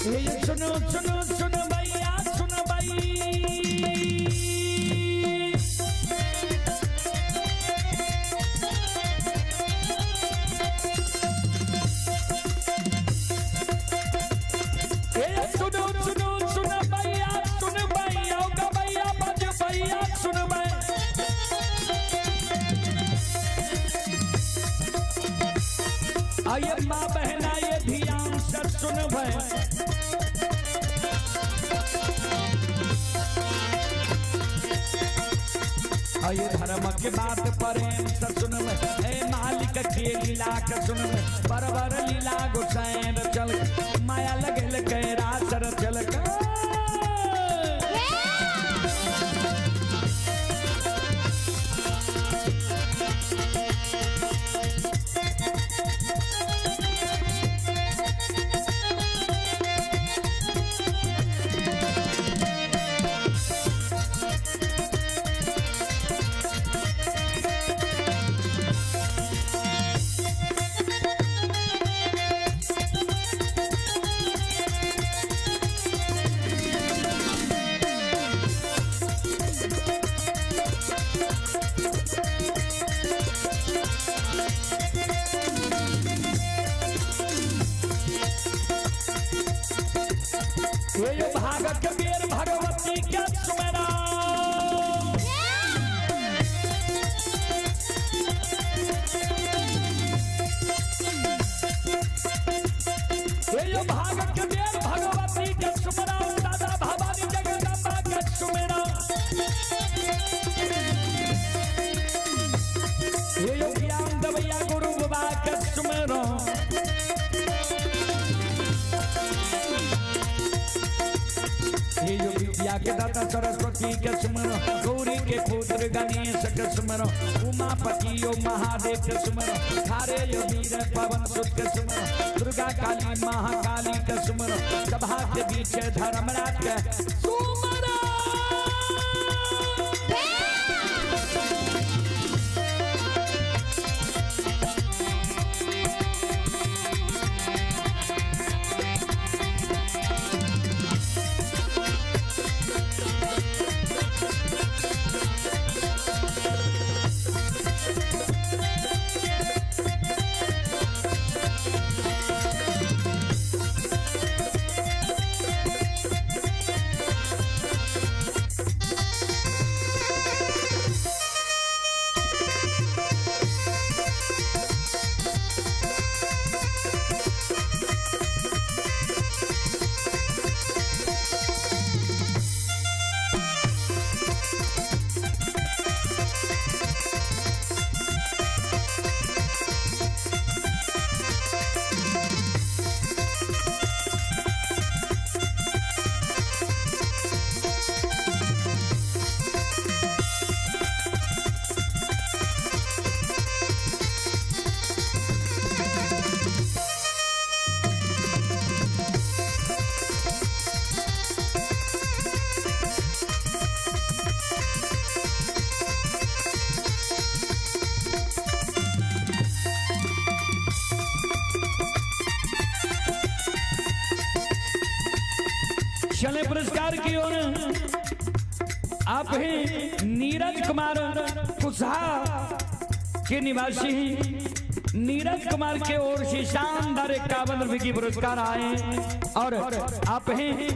ये सुनो सुनो सुनो भैया सुनो भाई। ये माँ बहना ये ध्यान से सुन भाई। ये धर्म के बात प्रेम से सुन भाई। मालिक के लीला के सुन भाई। बरबर लीला गोसाइन चल माया लगल कैरा सर चल ये भागत के बेर भगवती के सुमेरा। ये भागत के बेर भगवती के सुमेरा। दादा भवानी जगदम्बा के सुमेरा। ये ज्ञान दवैया गुरु बाबा के सुमेरा। विद्या के दाता सरस्वती के सुमरो। गौरी के पुत्र गणेश के सुमरो। उमापति यो महादेव के सुमरो। थारे यो वीर पवन सुत के सुमरो। दुर्गा काली महाकाली के सुमरो। सभा के बीच धर्मराज के सुमरो। चले पुरस्कार की ओर। आप हैं नीरज कुमार कुशहा के निवासी हैं। नीरज कुमार के ओर से शानदार 51 रुपए की पुरस्कार आए। और आप हैं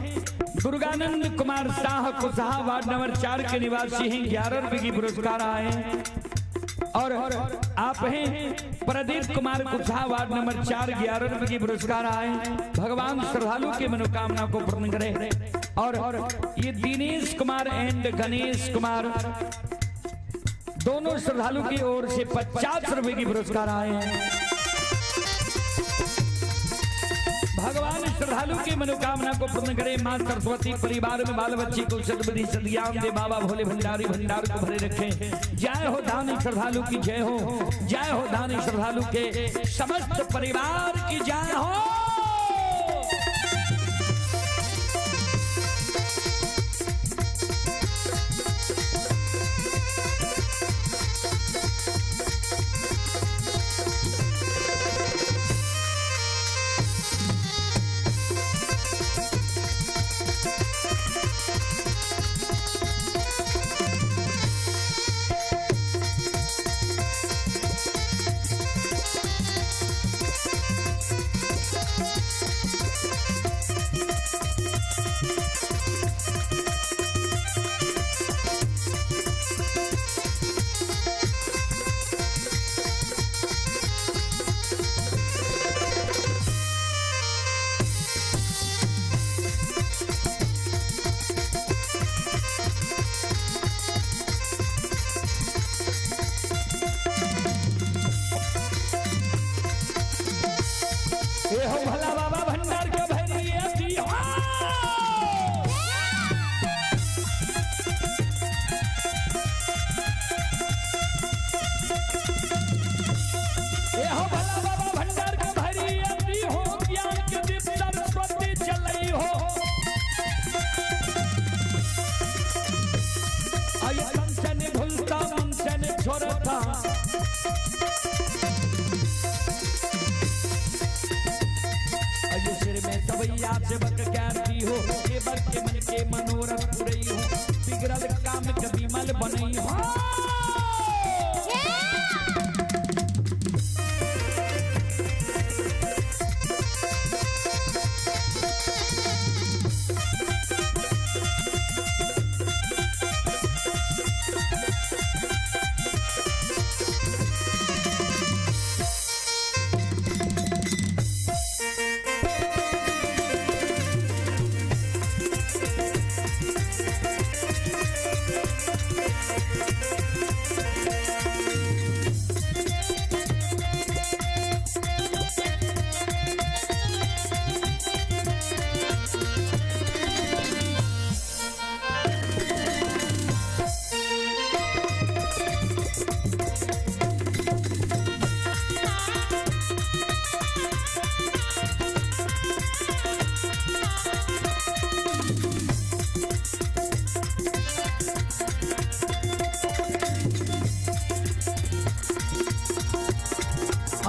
दुर्गानंद कुमार शाह कुशहा वार्ड नंबर 4 के निवासी हैं। 11 रुपए की पुरस्कार आए। और आप हैं प्रदीप कुमार कुशहा वार्ड नंबर 4 11 रुपए की पुरस्कार आए। भगवान श्रद्धालु की मनोकामना को पूर्ण करे। और ये दिनेश कुमार एंड गणेश कुमार दोनों श्रद्धालु की ओर से 50 रुपए की पुरस्कार आए हैं। भगवान श्रद्धालु की मनोकामना को पूर्ण करे। मां सरस्वती परिवार में बाल बच्चे को सद्बुद्धि सद्ज्ञान दे। बाबा भोले भंडारी भंडार को भरे रखे। जय हो दानी श्रद्धालु की जय हो। जय हो दानी श्रद्धालु के समस्त परिवार की जय हो। ए हो भला बाबा भंडार के भैरिया दी हो ए हो भला बाबा भंडार के भैरिया दी हो ज्ञान के दीप सरस्वती चलई हो आई तन से नहीं भूलता मन से नहीं छोड़ता सवैया से बक कहती हो के बर के मन के मनोरथ पूरी हो बिगड़ल काम के विमल बनई हो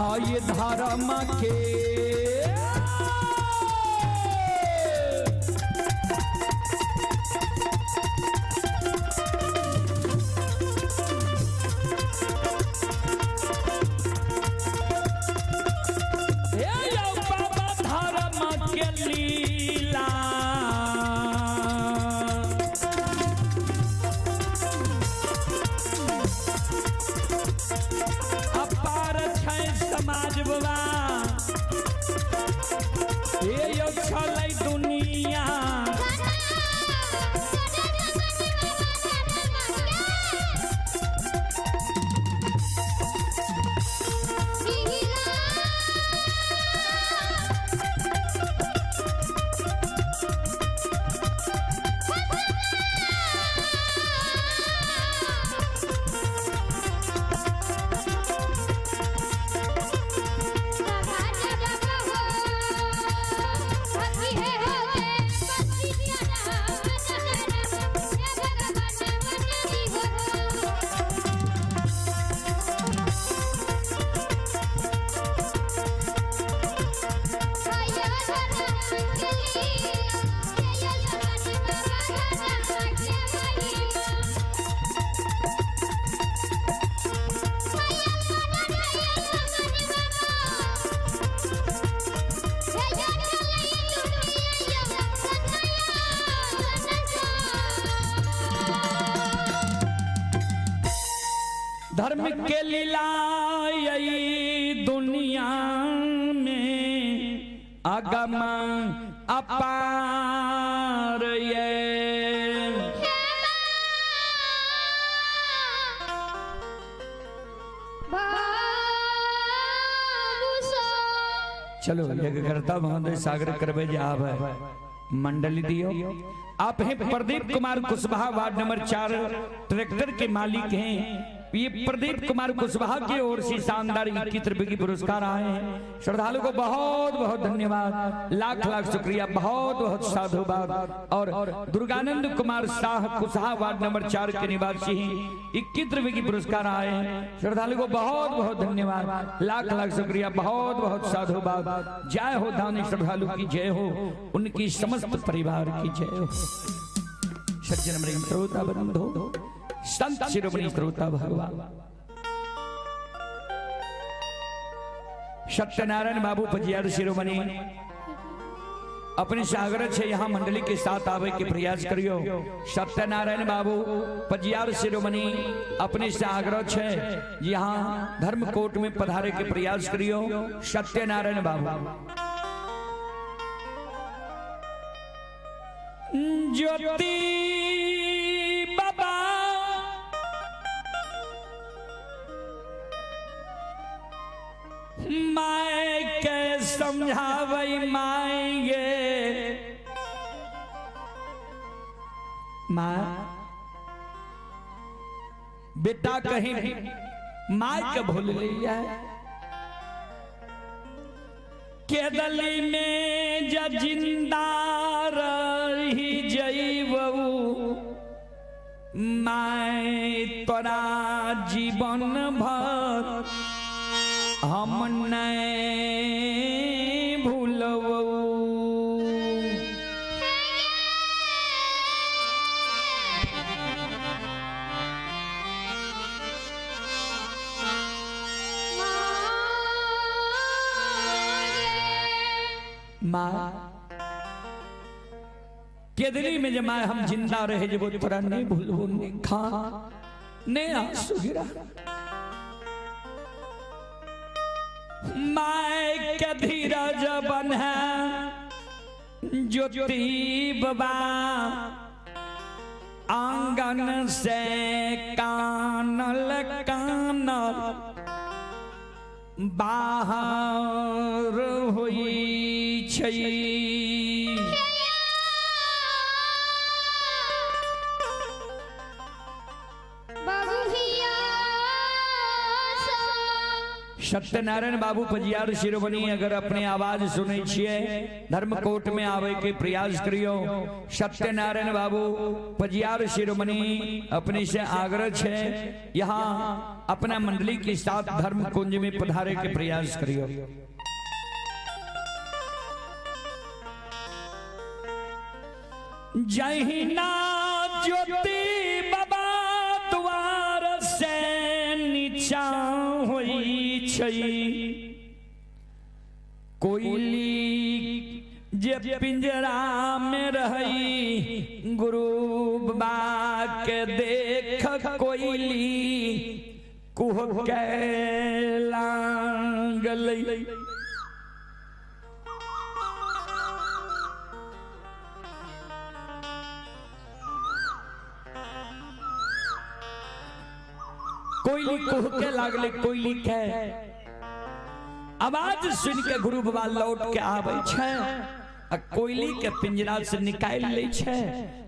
आये धर्म के बाबा धर्म के लीला समाज बुआ ये यो चलै दुनिया धर्म के लीला यही दुनिया में अगम अपार ये चलो यज्ञ करता महोदय सागर करवे जाब मंडली दियो आप हैं Pradeep Kumar Kushwaha ward number 4 tractor के मालिक हैं। ये प्रदीप कुमार कुशवाहा की ओर से शानदार 21 रुपए की पुरस्कार आए हैं। श्रद्धालु को बहुत बहुत धन्यवाद, लाख लाख शुक्रिया, बहुत बहुत साधुवाद। और दुर्गानंद कुमार शाह कुशवाहा वार्ड नंबर 4 के निवासी हैं, 21 रुपए की पुरस्कार आए हैं। श्रद्धालु को बहुत बहुत धन्यवाद, लाख लाख शुक्रिया, बहुत बहुत साधुवाद। जय हो दानी श्रद्धालु की जय हो, उनकी समस्त परिवार की जय हो। सज्जन श्रोता बंधो संत शिरोमणि श्रोता भगवान सत्यनारायण बाबू पजियार शिरोमणि अपने सागर से यहाँ मंडली के साथ आवे के प्रयास करियो। सत्यनारायण बाबू पजियार शिरोमणि अपने सागर से यहाँ धर्मकोट में पधारे के प्रयास करियो। सत्यनारायण बाबू ज्योति बाबा मैं कैसा समझावई माएंगे माँ बेटा कहीं माँ के भूल लिया के दली में जिंदा रही जईबू मैं तोरा जीवन भर हम नहीं भूलबू माँ केदली में जब माँ हम जिंदा रहे जब तोरा नहीं भूलबू नहीं खा नहीं आंसू गिरा माँ के धीरज बन है ज्योति बाबा आंगन से कानल कानल बाहर हुई छई सत्यनारायण बाबू पजियार शिरोमणि अगर अपने आवाज सुने छिए धर्मकोट में आवे के प्रयास करियो सत्यनारायण बाबू पजियार शिरोमणि अपने से आग्रह छे यहाँ अपना मंडली के साथ धर्म कुंज में पधारे के प्रयास करियो जय हिना ज्योति बाबा द्वार से नीचा हुई छई कोयली जे पिंजरा में रही गुरु बाबा के देख कोयली कुह के लागल कोयली कुह के लागले कोयली के आवाज सुन के गुरु बाबा लौट के आवे छे आ कोयली के पिंजरा से निकाल ले छे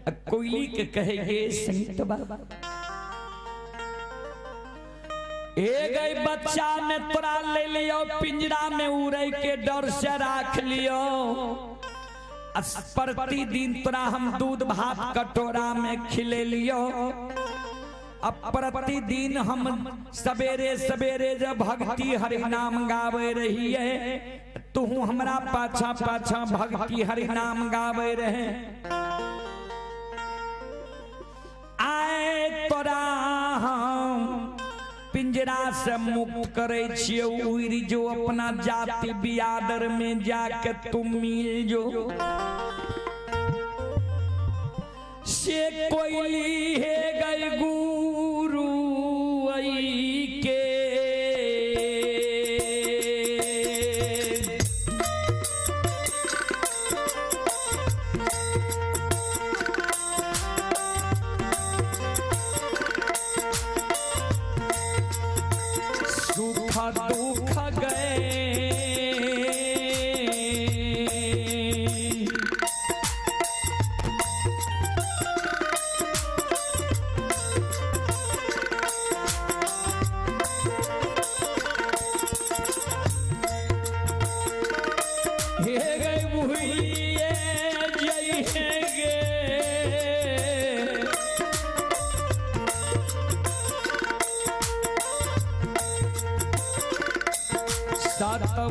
आ कोयली के कहे गे संत बाबा ए गई बच्चा में तोरा ले लियो पिंजरा में उड़े के डर से राख लियो प्रतिदिन तोरा हम दूध भात कटोरा में खिले लियो अब प्रतिदिन हम सवेरे सवेरे जब भक्ति हरि नाम गावे रही है तू हमरा पाछा पाछा भक्ति हरि नाम गावे रहे आए तोरा हम पिंजरा से मुक्त करे छिए उड़ी जो अपना जाति बियादर में जाके तुम मिल जो से कोयली है गई गुरु आई के सुख दुख गए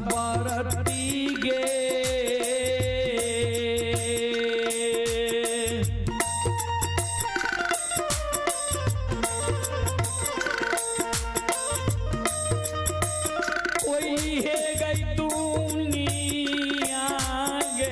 बरती गे कोई है गई दुनिया गे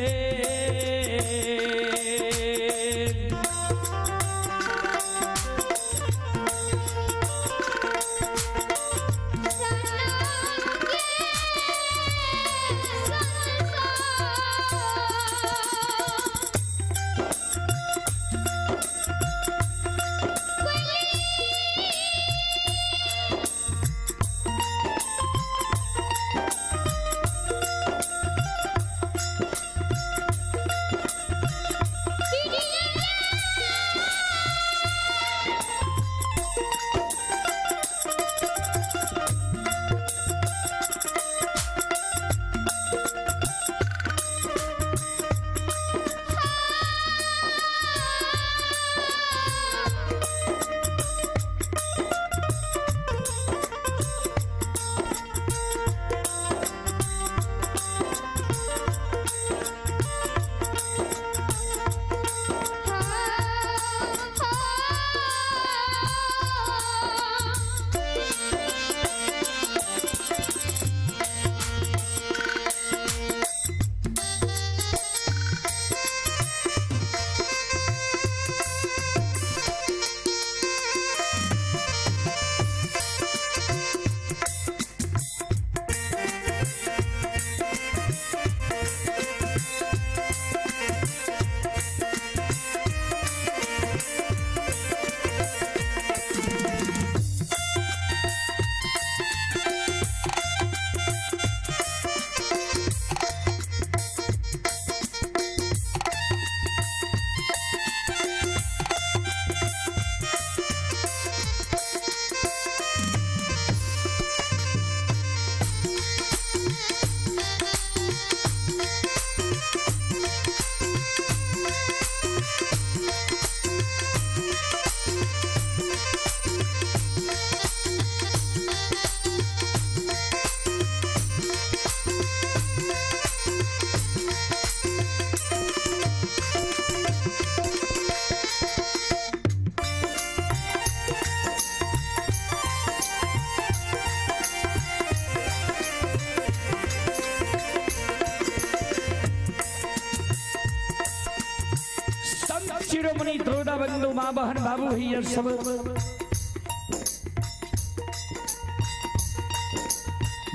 शिरोमणि त्रोदा बंधु माँ बहन बाबू भैया सब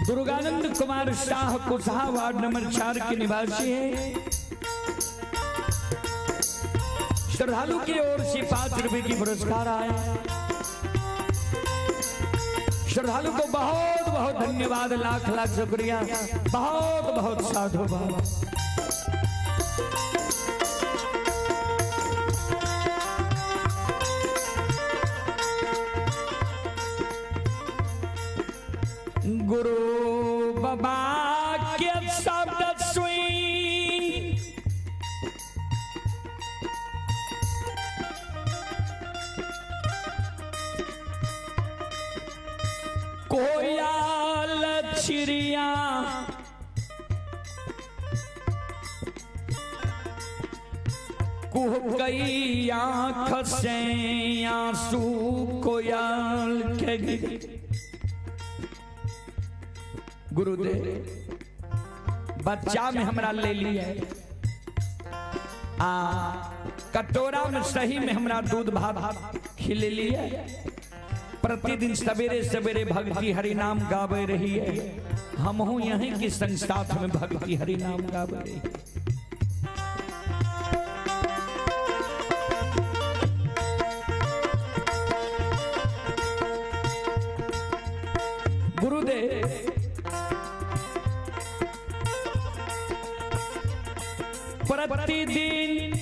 दुर्गानंद कुमार शाह कुशहा वार्ड नंबर 4 के निवासी हैं। श्रद्धालु की ओर से 5 रुपए की पुरस्कार आए। श्रद्धालु को बहुत बहुत धन्यवाद, लाख लाख शुक्रिया, बहुत बहुत साधुवाद। गुरु बाबा के शब्द सुई कोयल चिड़िया कुह गई आँख से आंसू कोयल के गिरे। गुरुदेव बच्चा में हमरा ले लिया कटोरा में सही में हमरा दूध भात खिले लिया। प्रतिदिन सवेरे सवेरे भक्ति हरि नाम गावे रही है। हम हूँ यहीं की संस्था में भक्ति हरि नाम गावे रही है। गुरुदेव प्रतिदिन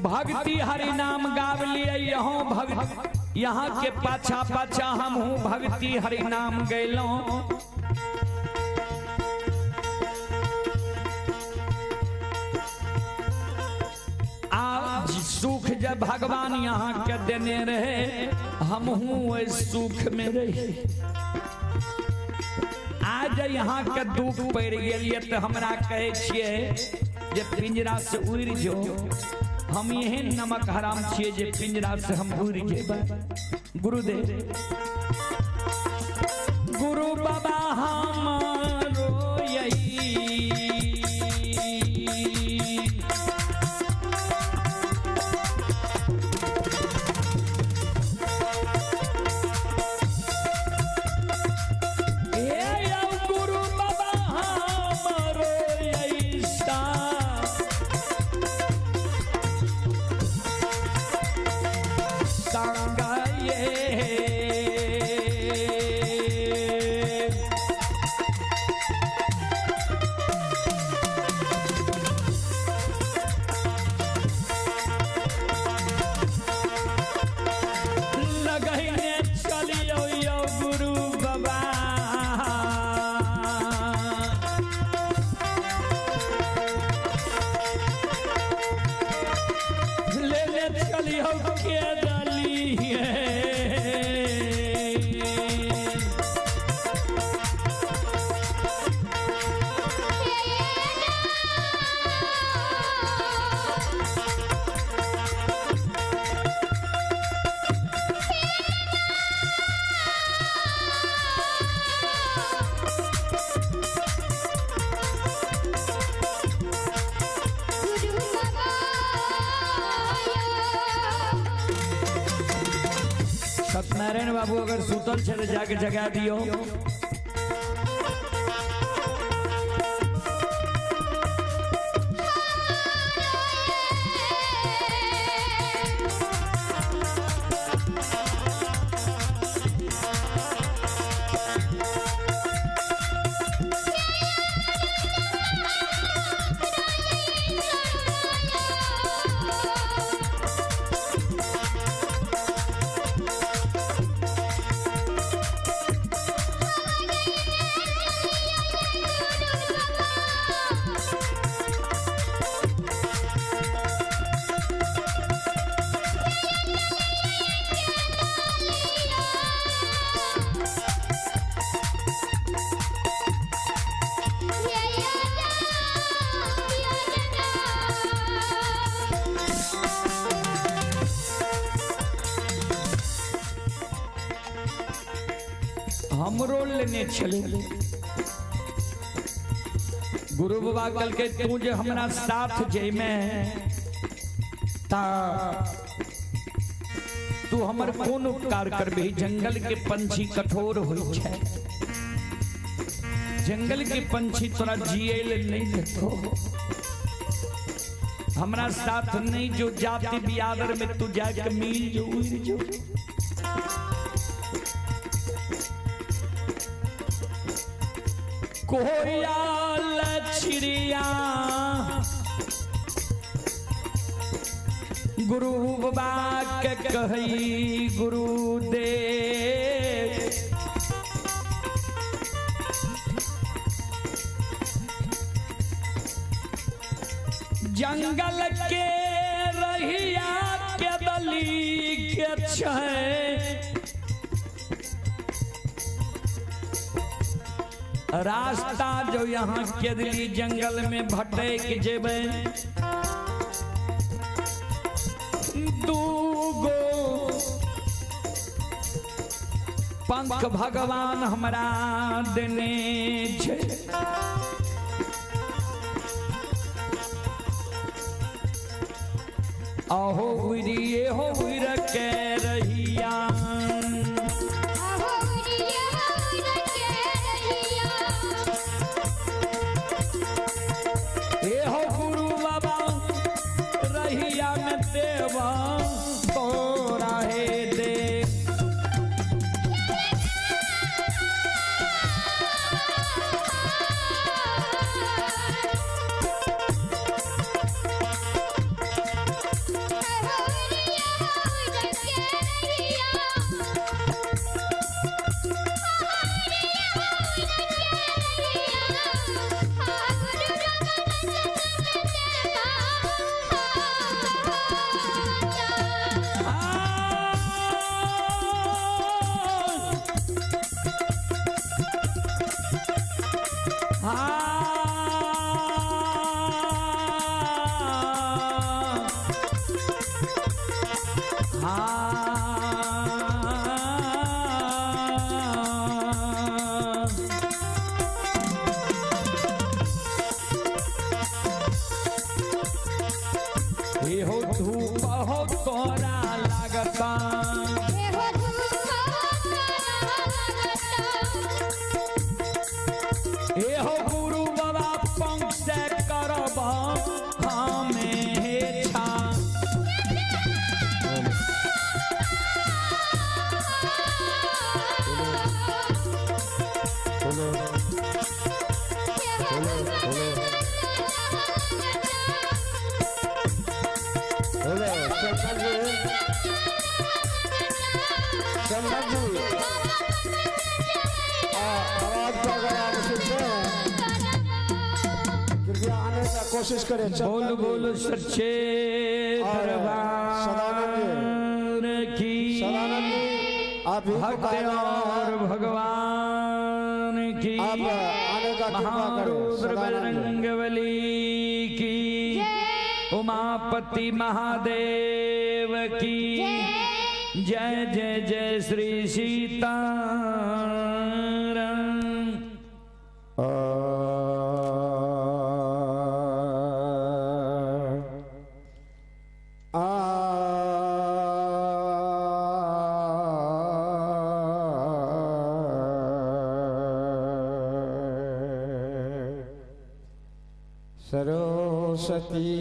भक्ति हरि नाम गाव लिए यहाँ भक्त यहाँ के पाछा पाछा हम हूँ भक्ति हरि नाम गैलों। आज सुख जब भगवान यहाँ के देने रहे हम हूँ सुख में रहे। आज यहाँ के दुख पड़ गए तो हमरा कहे छिए जे पिंजरा से उड़ जो। हम यही नमक हराम छिए जे पिंजरा से हम उड़ जेबै। गुरुदेव गुरु बाबा हमारो यही सत्यनारायण बाबू अगर सुतल छे जाके जगा दियो। हमरो लेने चले। गुरु बाबा कल के तू जे हमरा साथ जे में ता तू हमर कोन उपकार करबे। जंगल के पंछी कठोर होइ छै, जंगल के पंछी तोरा जियल नहीं देतो। हमरा साथ नहीं जो जाति बियादर में तू जाके मिल जो उड़ जो। कोयल चिड़िया गुरु बाबा के कही गुरुदेव, जंगल के रहिया के दली के छै, रास्ता जो यहाँ केदली जंगल में भटक जेबे। दूगो पंख भगवान हमरा देने छे, आहो उड़िए हो उड़ के रहिया, ए हो गुरु बाबा रहिया में देवा तोरा हे दे। हो धूप हो तोरा लागता, ए हो गुरु बाबा पंख से करब हमें छा। कोशिश करें। बोल बोल सच्चे दरबार की भक्त और भगवान की, महारुद्र बजरंगबली की, उमापति महादेव की जय जय जय श्री सीताराम। सरस्वती